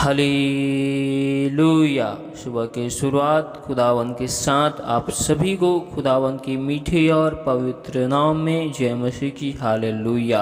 Hallelujah. सुबह की शुरुआत खुदावन के साथ आप सभी को खुदावन के मीठे और पवित्र नाम में जय मसीह की। हालेलुया।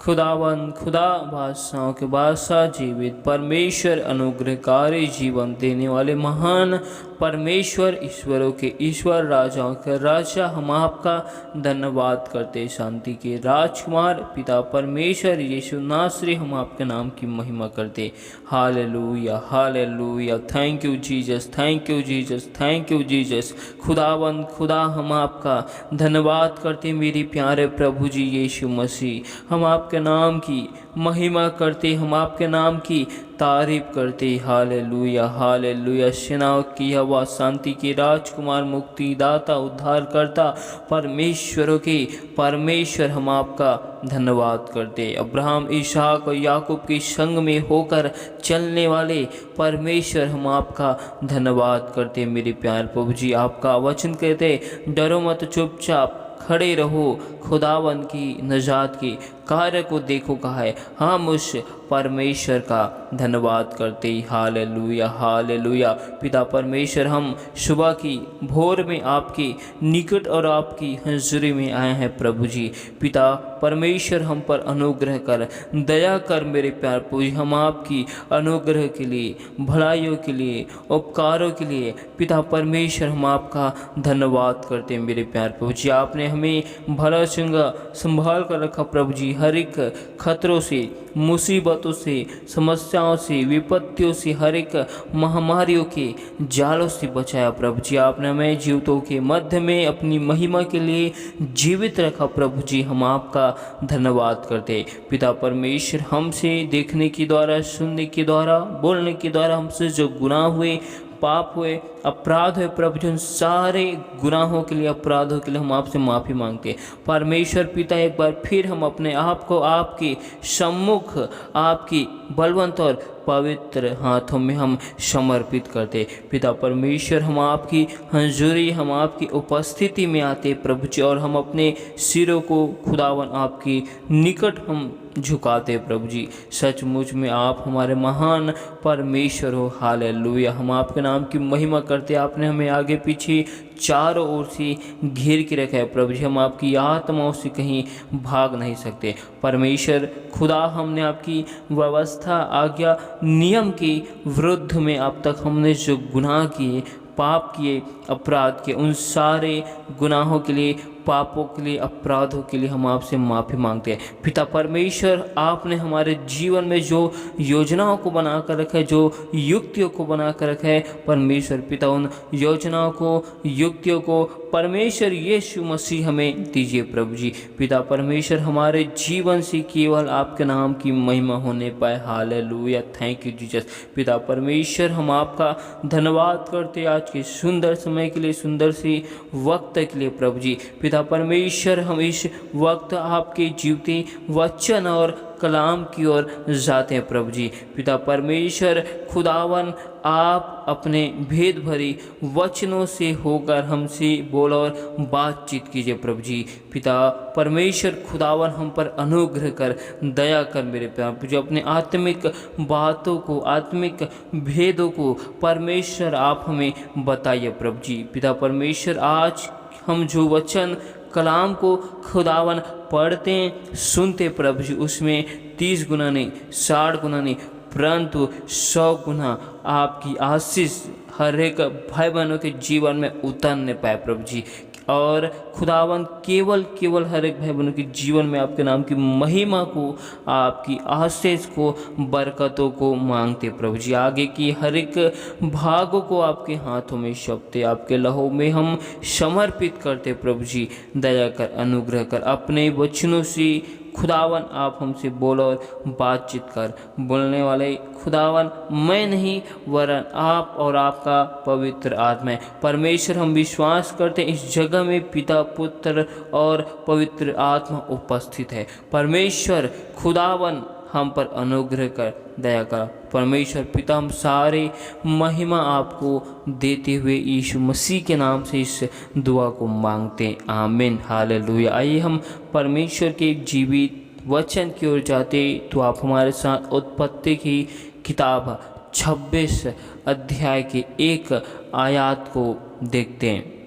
खुदावन खुदा बादशाहों के बादशाह जीवित परमेश्वर अनुग्रहकारी जीवन देने वाले महान परमेश्वर ईश्वरों के ईश्वर राजाओं के राजा हम आपका धन्यवाद करते। शांति के राजकुमार पिता परमेश्वर यीशु नासरी हम आपके नाम की महिमा करते। Hallelujah hallelujah. Thank you Jesus, thank you Jesus, thank you Jesus. खुदावन खुदा हम आपका धन्यवाद करते मेरे प्यारे प्रभु जी यीशु मसीह। हम आपके नाम की महिमा करते, हम आपके नाम की तारीफ करते। Hallelujah hallelujah. सेनाओं की हवा शांति के राजकुमार मुक्तिदाता उद्धारकर्ता परमेश्वरों के परमेश्वर हम आपका धन्यवाद करते। अब्राहम इसहाक और याकूब के संग में होकर चलने वाले परमेश्वर हम आपका धन्यवाद करते मेरे प्यार प्रभु जी। आपका वचन कहते डरो मत, चुपचाप खड़े रहो, खुदावन की नजात के कार्य को देखो कहा है। हम उस परमेश्वर का धन्यवाद करते। Hallelujah hallelujah. पिता परमेश्वर हम सुबह की भोर में आपके निकट और आपकी हज़ूरी में आए हैं प्रभु जी। पिता परमेश्वर हम पर अनुग्रह कर, दया कर मेरे प्यार प्रभु जी। हम आपकी अनुग्रह के लिए, भलाइयों के लिए, उपकारों के लिए पिता परमेश्वर हम आपका धन्यवाद करते हैं मेरे प्यार प्रभु जी। आपने हमें भला चंगा संभाल कर रखा प्रभु जी। हर एक खतरों से, मुसीबतों से, समस्याओं से, विपत्तियों से, हर एक महामारियों के जालों से बचाया प्रभु जी। आपने हमें जीवितों के मध्य में अपनी महिमा के लिए जीवित रखा प्रभु जी। हम आपका धन्यवाद करते। पिता परमेश्वर हमसे देखने के द्वारा, सुनने के द्वारा, बोलने के द्वारा हमसे जो गुनाह हुए, पाप हुए, अपराध हुए प्रभु जी, उन सारे गुनाहों के लिए, अपराधों के लिए हम आपसे माफ़ी मांगते। परमेश्वर पिता एक बार फिर हम अपने आप को आपके सम्मुख, आपकी बलवंत और पवित्र हाथों में हम समर्पित करते। पिता परमेश्वर हम आपकी हज़ूरी, हम आपकी उपस्थिति में आते प्रभु जी, और हम अपने सिरों को खुदावन आपकी निकट हम झुकाते प्रभु जी। सचमुच में आप हमारे महान परमेश्वर हो। हालेलुया। हम आपके नाम की महिमा करते। आपने हमें आगे पीछे चारों ओर से घेर के रखा है प्रभु जी। हम आपकी आत्माओं से कहीं भाग नहीं सकते परमेश्वर खुदा। हमने आपकी व्यवस्था, आज्ञा, नियम के विरुद्ध में अब तक हमने जो गुनाह किए, पाप किए, अपराध किए, उन सारे गुनाहों के लिए, पापों के लिए, अपराधों के लिए हम आपसे माफ़ी मांगते हैं पिता परमेश्वर। आपने हमारे जीवन में जो योजनाओं को बना कर रखा है, जो युक्तियों को बना कर रखा है परमेश्वर पिता, उन योजनाओं को, युक्तियों को परमेश्वर यीशु मसीह हमें दीजिए प्रभु जी। पिता परमेश्वर हमारे जीवन से केवल आपके नाम की महिमा होने पाए। हालेलुया। Thank you Jesus. पिता परमेश्वर हम आपका धन्यवाद करते आज के सुंदर समय के लिए, सुंदर से वक्त के लिए प्रभु जी। पिता परमेश्वर हम इस वक्त आपके जीवते वचन और कलाम की ओर जाते हैं प्रभु जी। पिता परमेश्वर खुदावन आप अपने भेद भरी वचनों से होकर हमसे बोल और बातचीत कीजिए प्रभु जी। पिता परमेश्वर खुदावन हम पर अनुग्रह कर, दया कर मेरे प्रभु जी। अपने आत्मिक बातों को, आत्मिक भेदों को परमेश्वर आप हमें बताइए प्रभु जी। पिता परमेश्वर आज हम जो वचन कलाम को खुदावन पढ़ते हैं, सुनते प्रभु जी, उसमें 30 गुना नहीं, 60 गुना नहीं, परंतु 100 गुना आपकी आशीष हर एक भाई बहनों के जीवन में उतरने पाए प्रभु जी। और खुदावन केवल हर एक भाई बहनों के जीवन में आपके नाम की महिमा को, आपकी आशीष को, बरकतों को मांगते प्रभु जी। आगे की हर एक भागों को आपके हाथों में सौंपते, आपके लहू में हम समर्पित करते प्रभु जी। दया कर, अनुग्रह कर, अपने वचनों से खुदावन आप हमसे बोलो और बातचीत कर। बोलने वाले खुदावन मैं नहीं, वरन आप और आपका पवित्र आत्मा है परमेश्वर। हम विश्वास करते हैं इस जगह में पिता, पुत्र और पवित्र आत्मा उपस्थित है परमेश्वर खुदावन। हम पर अनुग्रह कर, दया कर परमेश्वर पिता। हम सारे महिमा आपको देते हुए यीशु मसीह के नाम से इस दुआ को मांगते हैं, आमीन। हालेलुया। आइए हम परमेश्वर के जीवित वचन की ओर जाते तो आप हमारे साथ उत्पत्ति की किताब 26 अध्याय के एक आयत को देखते हैं।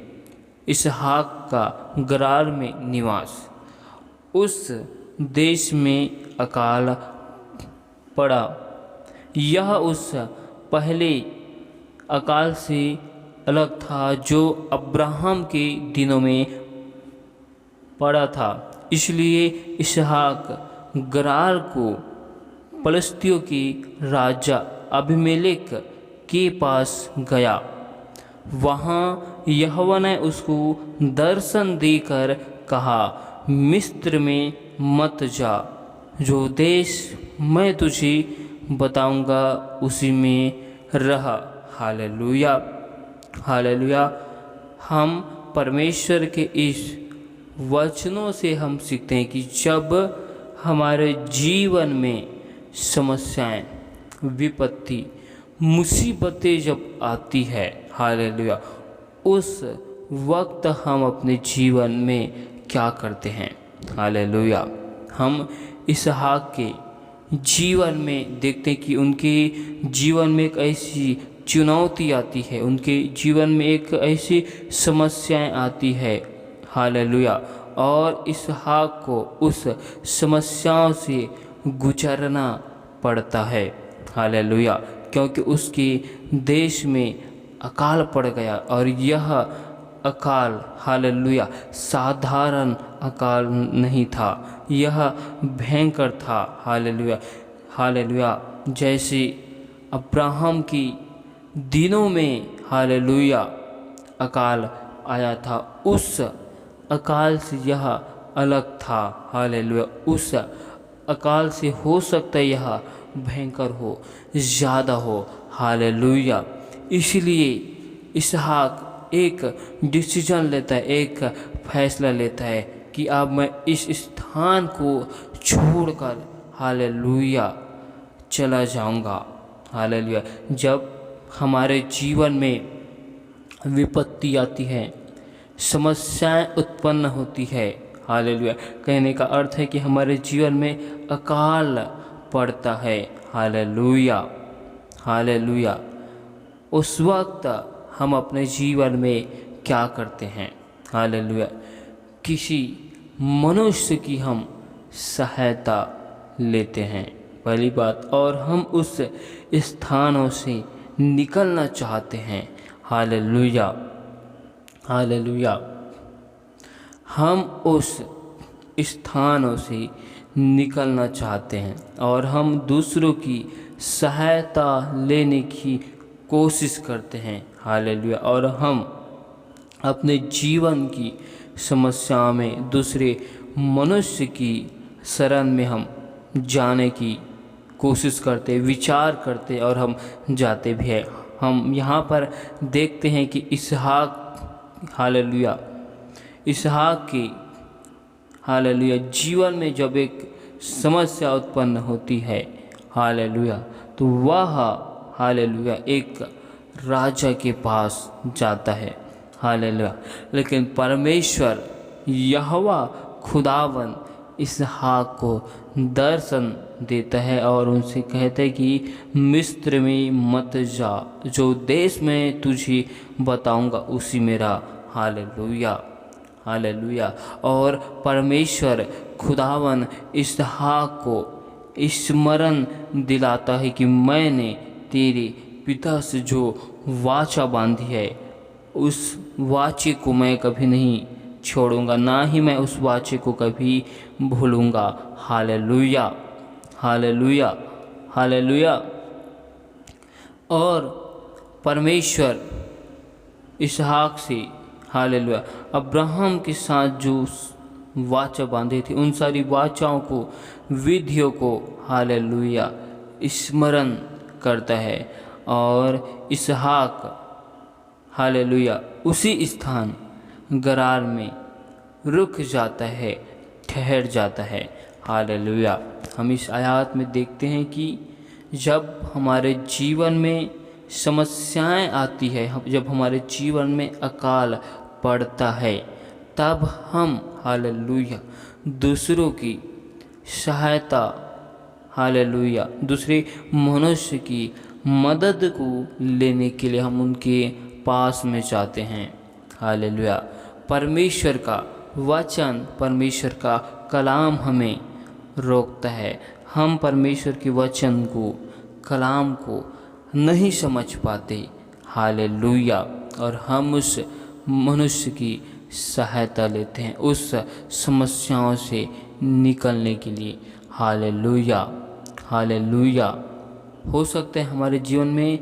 इसहाक का गरार में निवास। उस देश में अकाल पड़ा। यह उस पहले अकाल से अलग था जो अब्राहम के दिनों में पड़ा था। इसलिए इसहाक गरार को पलिश्तियों के राजा अबीमेलेक के पास गया। वहाँ यहोवा ने उसको दर्शन देकर कहा, मिस्र में मत जा, जो देश मैं तुझे बताऊंगा उसी में रह। Hallelujah, hallelujah. हम परमेश्वर के इस वचनों से हम सीखते हैं कि जब हमारे जीवन में समस्याएं, विपत्ति, मुसीबतें जब आती है, हालेलुया, उस वक्त हम अपने जीवन में क्या करते हैं। हालेलुया। हम इसहाक के जीवन में देखते हैं कि उनके जीवन में एक ऐसी चुनौती आती है, उनके जीवन में एक ऐसी समस्याएं आती है। हालेलुया। और इसहाक को उस समस्याओं से गुजरना पड़ता है। हालेलुया। क्योंकि उसके देश में अकाल पड़ गया और यह अकाल, हालेलुया, साधारण अकाल नहीं था, यह भयंकर था। Hallelujah, hallelujah. जैसे अब्राहम की दिनों में, हालेलुया, अकाल आया था, उस अकाल से यह अलग था। हालेलुया। उस अकाल से हो सकता है यह भयंकर हो, ज़्यादा हो। हालेलुया। इसलिए इसहाक एक डिसीजन लेता है, एक फैसला लेता है कि अब मैं इस स्थान को छोड़कर, हालेलुया, चला जाऊंगा। हालेलुया। जब हमारे जीवन में विपत्ति आती है, समस्याएं उत्पन्न होती है, हालेलुया, कहने का अर्थ है कि हमारे जीवन में अकाल पड़ता है। Hallelujah, hallelujah. उस वक्त हम अपने जीवन में क्या करते हैं। हालेलुया। किसी मनुष्य की हम सहायता लेते हैं, पहली बात, और हम उस स्थानों से निकलना चाहते हैं। Hallelujah, hallelujah. हम उस स्थानों से निकलना चाहते हैं और हम दूसरों की सहायता लेने की कोशिश करते हैं। हालेलुया। और हम अपने जीवन की समस्याओं में दूसरे मनुष्य की शरण में हम जाने की कोशिश करते, विचार करते और हम जाते भी हैं। हम यहाँ पर देखते हैं कि इसहाक, हालेलुया, इसहाक की, हालेलुया, जीवन में जब एक समस्या उत्पन्न होती है, हालेलुया, तो वह, हालेलुया, एक राजा के पास जाता है। हालेलुया। लेकिन परमेश्वर यहोवा खुदावन इसहाक को दर्शन देता है और उनसे कहता है कि मिस्र में मत जा, जो देश मैं तुझे बताऊंगा उसी में रह। Hallelujah, hallelujah. और परमेश्वर खुदावन इसहाक को स्मरण दिलाता है कि मैंने तेरे पिता से जो वाचा बांधी है, उस वाचे को मैं कभी नहीं छोड़ूंगा, ना ही मैं उस वाचे को कभी भूलूंगा। Hallelujah, hallelujah, hallelujah. और परमेश्वर इसहाक से, हालेलुया, अब्राहम के साथ जो वाचा बांधे थे, उन सारी वाचाओं को, विधियों को, हालेलुया, स्मरण करता है और इसहाक, हालेलुया, उसी स्थान गरार में रुक जाता है, ठहर जाता है। हालेलुया। हम इस आयत में देखते हैं कि जब हमारे जीवन में समस्याएं आती है, जब हमारे जीवन में अकाल पड़ता है, तब हम, हालेलुया, दूसरों की सहायता, हालेलुया, दूसरे मनुष्य की मदद को लेने के लिए हम उनके पास में जाते हैं। हालेलुया। परमेश्वर का वचन, परमेश्वर का कलाम हमें रोकता है। हम परमेश्वर के वचन को, कलाम को नहीं समझ पाते। हालेलुया। और हम उस मनुष्य की सहायता लेते हैं उस समस्याओं से निकलने के लिए। Hallelujah, hallelujah. हो सकता है हमारे जीवन में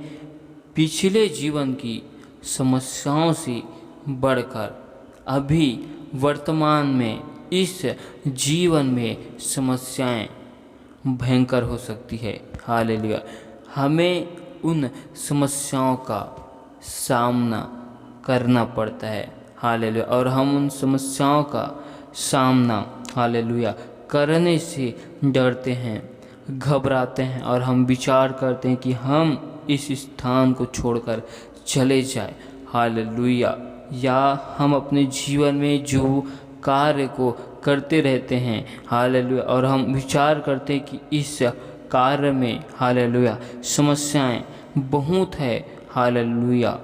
पिछले जीवन की समस्याओं से बढ़कर अभी वर्तमान में इस जीवन में समस्याएं भयंकर हो सकती है। हालेलुया। हमें उन समस्याओं का सामना करना पड़ता है। हालेलुया। और हम उन समस्याओं का सामना, हालेलुया, करने से डरते हैं, घबराते हैं और हम विचार करते हैं कि हम इस स्थान को छोड़कर चले जाएं। हालेलुया। या हम अपने जीवन में जो कार्य को करते रहते हैं, हालेलुया, और हम विचार करते हैं कि इस कार्य में, हालेलुया, समस्याएं बहुत है। हालेलुया।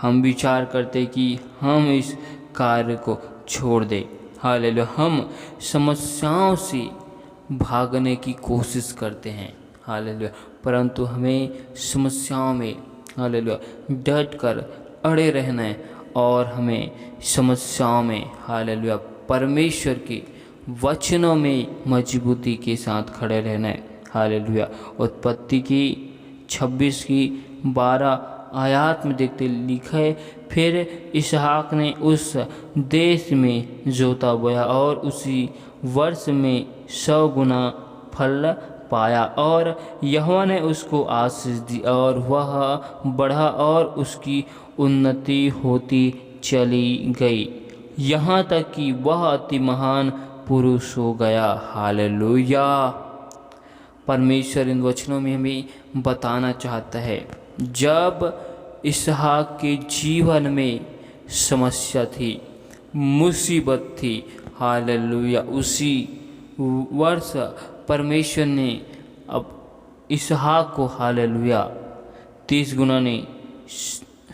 हम विचार करते कि हम इस कार्य को छोड़ दें। हालेलुया। हम समस्याओं से भागने की कोशिश करते हैं। हालेलुया। परंतु हमें समस्याओं में, हालेलुया, डट कर अड़े रहना है और हमें समस्याओं में, हालेलुया, परमेश्वर के वचनों में मजबूती के साथ खड़े रहना है। हालेलुया। उत्पत्ति की 26 की 12 आयात में देखते लिखा है, फिर इसहाक ने उस देश में जोता बोया और उसी वर्ष में 100 गुना फल पाया और यहोवा ने उसको आशीष दी और वह बढ़ा और उसकी उन्नति होती चली गई, यहाँ तक कि वह अति महान पुरुष हो गया। हालेलुया। परमेश्वर इन वचनों में हमें बताना चाहता है, जब इसहाक के जीवन में समस्या थी, मुसीबत थी, हालेलुया, उसी वर्ष परमेश्वर ने अब इसहाक को, हालेलुया, 30 गुना नहीं,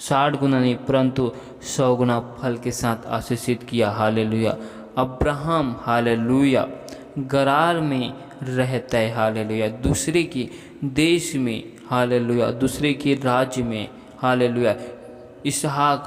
60 गुना नहीं, परंतु 100 गुना फल के साथ आशीषित किया। हालेलुया। अब्राहम, हालेलुया, गरार में रहता है। हालेलुया। दूसरे के देश में, हालेलुया, दूसरे के राज्य में, हालेलुया, इसहाक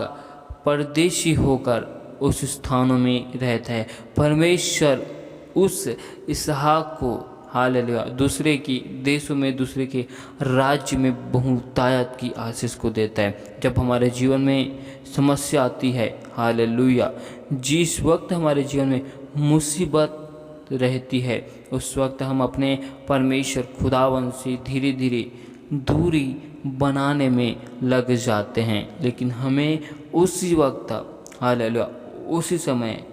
परदेशी होकर उस स्थानों में रहता है। परमेश्वर उस इसहाक को, हालेलुया, दूसरे की देशों में, दूसरे के राज्य में बहुतायत की आशीष को देता है। जब हमारे जीवन में समस्या आती है, हालेलुया, जिस वक्त हमारे जीवन में मुसीबत रहती है, उस वक्त हम अपने परमेश्वर खुदावन से धीरे धीरे दूरी बनाने में लग जाते हैं। लेकिन हमें उसी वक्त, हालेलुया, उसी समय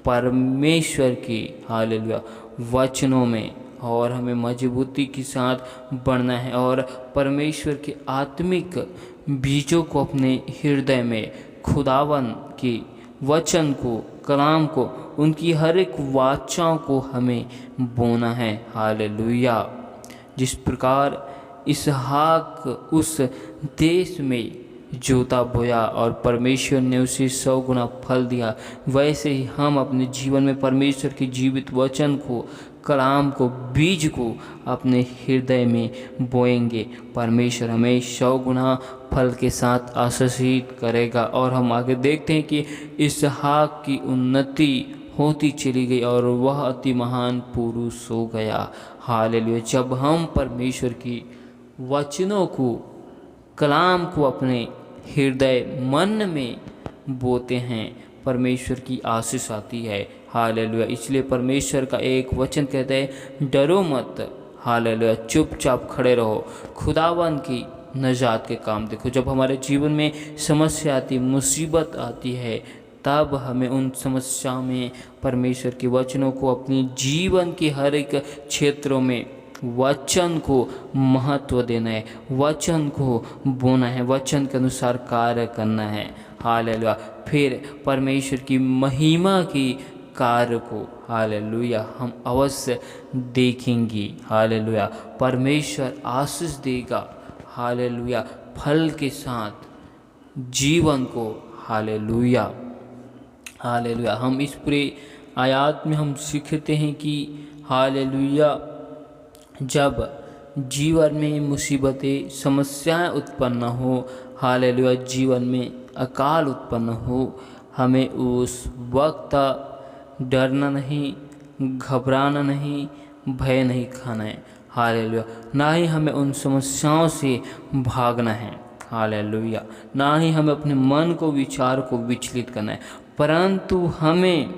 परमेश्वर की, हालेलुया, वचनों में और हमें मजबूती के साथ बढ़ना है और परमेश्वर के आत्मिक बीजों को अपने हृदय में, खुदावन की वचन को, कलाम को, उनकी हर एक वाचाओं को हमें बोना है। हालेलुया। जिस प्रकार इसहाक उस देश में जोता बोया और परमेश्वर ने उसे 100 गुना फल दिया, वैसे ही हम अपने जीवन में परमेश्वर के जीवित वचन को, कलाम को, बीज को अपने हृदय में बोएंगे। परमेश्वर हमें 100 गुना फल के साथ आशीषित करेगा। और हम आगे देखते हैं कि इसहाक की उन्नति होती चली गई और वह अति महान पुरुष हो गया। हालेलुया। जब हम परमेश्वर की वचनों को, कलाम को अपने हृदय, मन में बोते हैं, परमेश्वर की आशीष आती है। हालेलुया। इसलिए परमेश्वर का एक वचन कहता है, डरो मत, हालेलुया, चुपचाप खड़े रहो, खुदावन की नजात के काम देखो। जब हमारे जीवन में समस्या आती, मुसीबत आती है, तब हमें उन समस्याओं में परमेश्वर के वचनों को अपने जीवन के हर एक क्षेत्रों में वचन को महत्व देना है, वचन को बोना है, वचन के अनुसार कार्य करना है। हालेलुया। फिर परमेश्वर की महिमा की कार्य को, हालेलुया, हम अवश्य देखेंगे। हालेलुया। परमेश्वर आशीष देगा। हालेलुया फल के साथ जीवन को। Hallelujah hallelujah. हम इस पूरे आयत में हम सीखते हैं कि हालेलुया जब जीवन में मुसीबतें समस्याएं उत्पन्न हो, हालेलुया जीवन में अकाल उत्पन्न हो, हमें उस वक्त डरना नहीं, घबराना नहीं, भय नहीं खाना है। हालेलुया। ना ही हमें उन समस्याओं से भागना है। हालेलुया। ना ही हमें अपने मन को विचार को विचलित करना है, परंतु हमें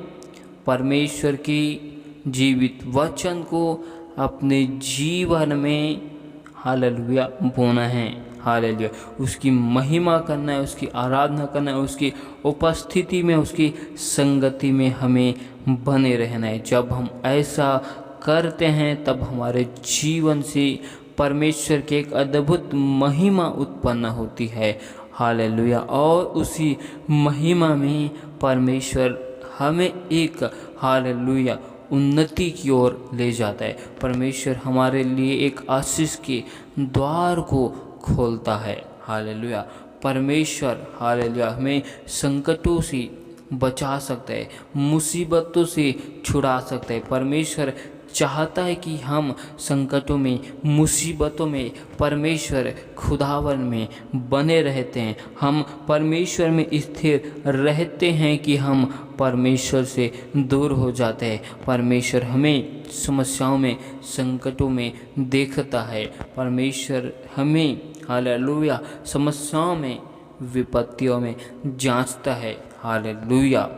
परमेश्वर की जीवित वचन को अपने जीवन में हालेलुया बोना है। हालेलुया। उसकी महिमा करना है, उसकी आराधना करना है, उसकी उपस्थिति में, उसकी संगति में हमें बने रहना है। जब हम ऐसा करते हैं तब हमारे जीवन से परमेश्वर की एक अद्भुत महिमा उत्पन्न होती है। हालेलुया। और उसी महिमा में परमेश्वर हमें एक हालेलुया उन्नति की ओर ले जाता है। परमेश्वर हमारे लिए एक आशीष के द्वार को खोलता है। हालेलुया। परमेश्वर हालेलुया हमें संकटों से बचा सकता है, मुसीबतों से छुड़ा सकता है। परमेश्वर चाहता है कि हम संकटों में, मुसीबतों में परमेश्वर खुदावन में बने रहते हैं। हम परमेश्वर में स्थिर रहते हैं कि हम परमेश्वर से दूर हो जाते हैं। परमेश्वर हमें समस्याओं में, संकटों में देखता है। परमेश्वर हमें हालेलुया समस्याओं में, विपत्तियों में जांचता है। Hallelujah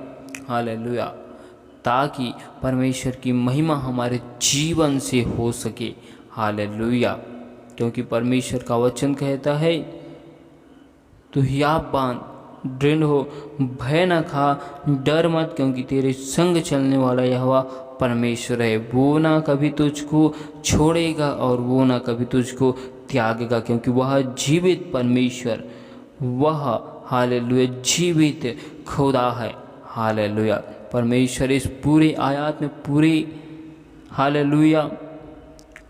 hallelujah. ताकि परमेश्वर की महिमा हमारे जीवन से हो सके। हालेलुया। क्योंकि परमेश्वर का वचन कहता है, तू हियाव बांध, दृढ़ हो, भय न खा, डर मत, क्योंकि तेरे संग चलने वाला यहोवा परमेश्वर है। वो ना कभी तुझको छोड़ेगा और वो ना कभी तुझको त्यागेगा, क्योंकि वह जीवित परमेश्वर, वह हालेलुया जीवित खुदा है। हालेलुया। परमेश्वर इस पूरे आयत में, पूरे हालेलुया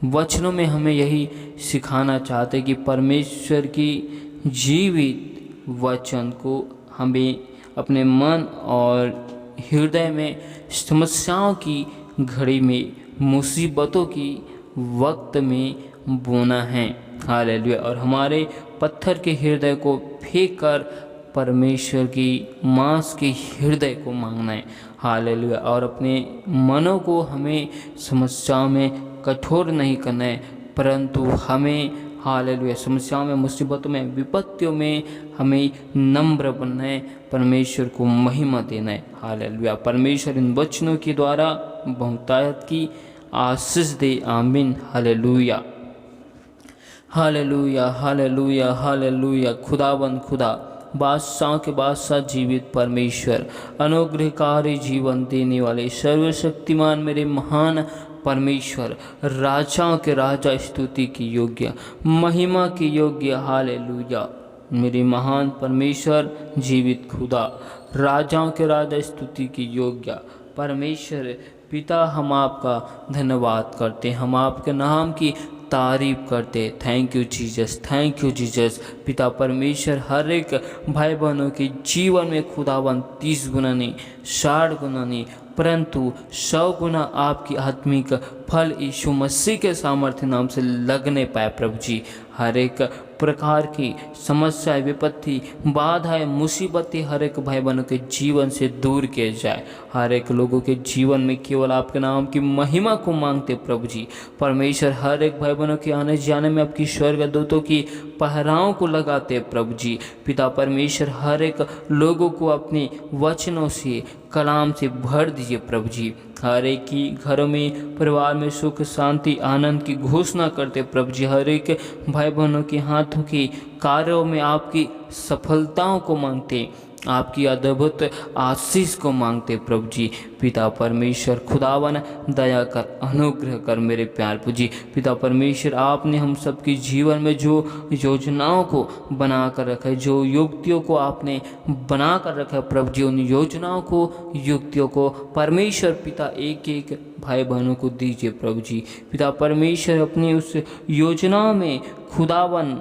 वचनों में हमें यही सिखाना चाहते हैं कि परमेश्वर की जीवित वचन को हमें अपने मन और हृदय में समस्याओं की घड़ी में, मुसीबतों की वक्त में बोना है। हालेलुया। और हमारे पत्थर के हृदय को फेंक कर परमेश्वर की मांस के हृदय को मांगना है। हालेलुया। और अपने मनों को हमें समस्याओं में कठोर नहीं करना है, परंतु हमें हालेलुया समस्याओं में, मुसीबतों में, विपत्तियों में हमें नम्र बनना है, परमेश्वर को महिमा देना है। हालेलुया। परमेश्वर इन वचनों के द्वारा बहुतायत की आशीष दे। आमीन। Hallelujah hallelujah hallelujah hallelujah. खुदावन खुदा, बादशाह के बादशाह, जीवित परमेश्वर, अनुग्रहकारी, जीवन देने वाले, सर्वशक्तिमान मेरे महान परमेश्वर, राजाओं के राजा, स्तुति की योग्य, महिमा की योग्य। हालेलुया। मेरे महान परमेश्वर, जीवित खुदा, राजाओं के राजा, स्तुति की योग्य परमेश्वर पिता, हम आपका धन्यवाद करते हैं, हम आपके नाम की तारीफ करते। Thank you Jesus, thank you Jesus. पिता परमेश्वर हर एक भाई बहनों के जीवन में खुदावन 30 गुना नहीं, 60 गुना नहीं, परंतु 100 गुना आपकी आत्मिक फल यीशु मसीह के सामर्थ्य नाम से लगने पाए। प्रभु जी, हर एक प्रकार की समस्या, विपत्ति, बाधाएं, मुसीबतें हर एक भाई बहनों के जीवन से दूर किए जाए। हर एक लोगों के जीवन में केवल आपके नाम की महिमा को मांगते प्रभु जी। परमेश्वर हर एक भाई बहनों के आने जाने में आपकी स्वर्गदूतों की पहराओं को लगाते प्रभु जी। पिता परमेश्वर हर एक लोगों को अपने वचनों से, कलाम से भर दीजिए प्रभु जी। हर एक की घरों में, परिवार में सुख, शांति, आनंद की घोषणा करते प्रभु जी। हर एक भाई बहनों के हाथों के कार्यों में आपकी सफलताओं को मांगते, आपकी अद्भुत आशीष को मांगते प्रभु जी। पिता परमेश्वर खुदावन दया कर, अनुग्रह कर मेरे प्यार प्रभु जी। पिता परमेश्वर आपने हम सबके जीवन में जो योजनाओं को बना कर रखा है, जो युक्तियों को आपने बना कर रखा है प्रभु जी, उन योजनाओं को, युक्तियों को परमेश्वर पिता एक एक भाई बहनों को दीजिए प्रभु जी। पिता परमेश्वर अपनी उस योजनाओं में खुदावन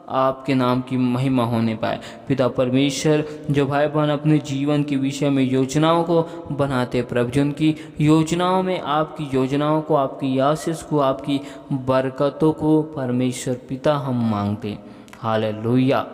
आपके नाम की महिमा होने पाए। पिता परमेश्वर, जो भाई बहन अपने जीवन के विषय में योजनाओं को बनाते प्रभु जी, उनकी योजनाओं में आपकी योजनाओं को, आपकी आशीष को, आपकी बरकतों को परमेश्वर पिता हम मांगते। हालेलुया।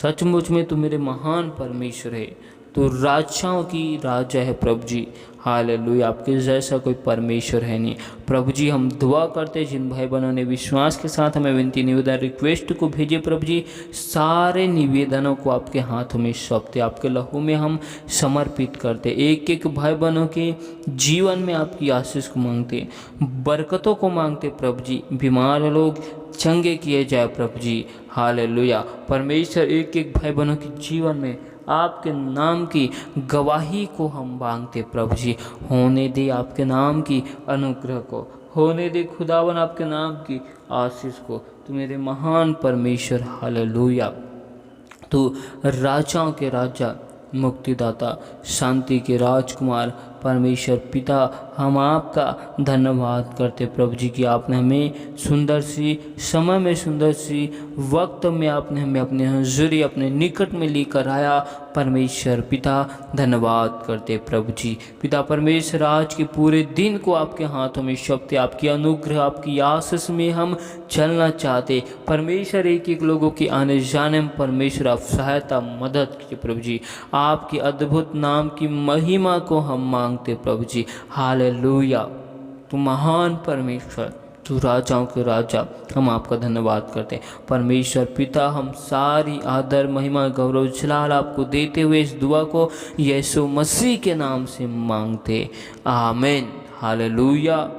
सचमुच में तू मेरे महान परमेश्वर है, तो राजाओं की राजा है प्रभु जी। हालेलुया। आपके जैसा कोई परमेश्वर है नहीं प्रभु जी। हम दुआ करते जिन भाई बहनों ने विश्वास के साथ हमें विनती निवेदन रिक्वेस्ट को भेजे प्रभु जी, सारे निवेदनों को आपके हाथों में सौंपते, आपके लहू में हम समर्पित करते। एक एक भाई बहनों के जीवन में आपकी आशीष को मांगते, बरकतों को मांगते प्रभु जी। बीमार लोग चंगे किए जाए प्रभु जी। हालेलुया। परमेश्वर, एक एक भाई बहनों के जीवन में आपके नाम की गवाही को हम मांगते प्रभु जी। होने दे आपके नाम की अनुग्रह को, होने दे खुदावन आपके नाम की आशीष को। तू मेरे महान परमेश्वर। हालेलुया। तू राजाओं के राजा, मुक्तिदाता, शांति के राजकुमार परमेश्वर पिता, हम आपका धन्यवाद करते प्रभु जी कि आपने हमें सुंदर सी समय में, सुंदर सी वक्त में आपने हमें अपने हुजूरी, अपने निकट में लेकर आया। परमेश्वर पिता धन्यवाद करते प्रभु जी। पिता परमेश्वर, आज के पूरे दिन को आपके हाथों में सौंपते, आपकी अनुग्रह, आपकी आशीष में हम चलना चाहते। परमेश्वर, एक एक लोगों की आने जाने में परमेश्वर आप सहायता, मदद कीजिए प्रभु जी। आपकी अद्भुत नाम की महिमा को हम मांगते प्रभु जी। हालेलुया। तू महान परमेश्वर, तू राजाओं के राजा, हम आपका धन्यवाद करते हैं। परमेश्वर पिता, हम सारी आदर, महिमा, गौरव, जलाल आपको देते हुए इस दुआ को यीशु मसीह के नाम से मांगते। आमीन। हालेलुया।